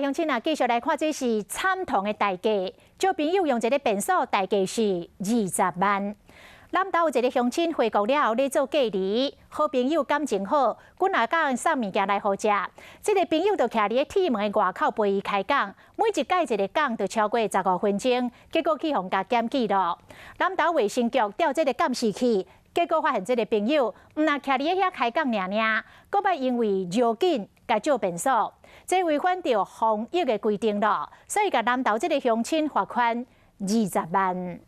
乡亲啊，继续来看，这是惨痛的代价。交朋友用一个便所，代价是20万。南投有一个乡亲回国了后，咧做隔离，好朋友感情好，阮也讲送物件来互食。这个朋友就徛伫铁门的外口陪伊开讲，每一改一个讲就超过15分钟，结果去互甲检举了。南投卫生局调这个监视器，结果发现这个朋友毋但徛伫遐开讲尔，阁捌因为绕境甲借便所。 这违反着防疫的规定了，所以甲南投这个乡亲罚款20万。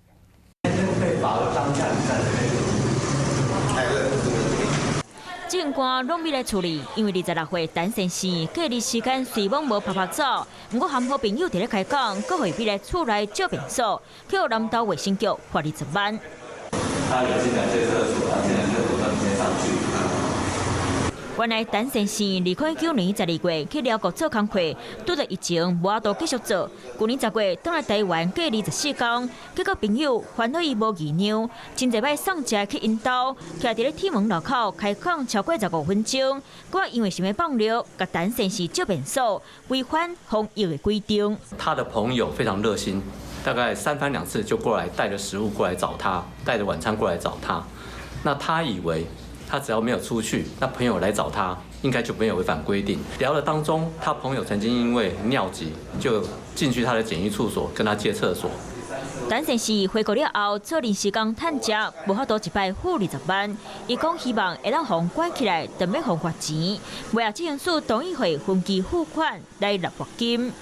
警官拢未来处理，因为26岁陈先生隔离时间虽往无拍走，不过和好朋友伫咧开讲，阁会未来厝内借便所，去予南投卫生局罚20万。他有进来借厕所，他进来厕所先上去。 原来陈先生2009年12月去辽国做工课，拄到疫情无法度继续做。去年10月返来台湾隔离14天，结果朋友烦恼伊无议量，真侪摆送食去因兜，徛伫咧铁门路口开讲超过15分钟。我因为想要放流，甲陈先生借便所，违反防疫的规定。他的朋友非常热心，大概3番2次就过来带着食物过来找他，带着晚餐过来找他。那他以为。 他只要没有出去，那朋友来找他，应该就没有违反规定。聊的当中，他朋友曾经因为尿急，就进去他的检疫处所跟他借厕所。陈先生回国了后，做临时工趁食，无法度一摆付20万。伊讲希望会当互关起来，但要互罚钱。为了执行署同意会分期付款来立罚金。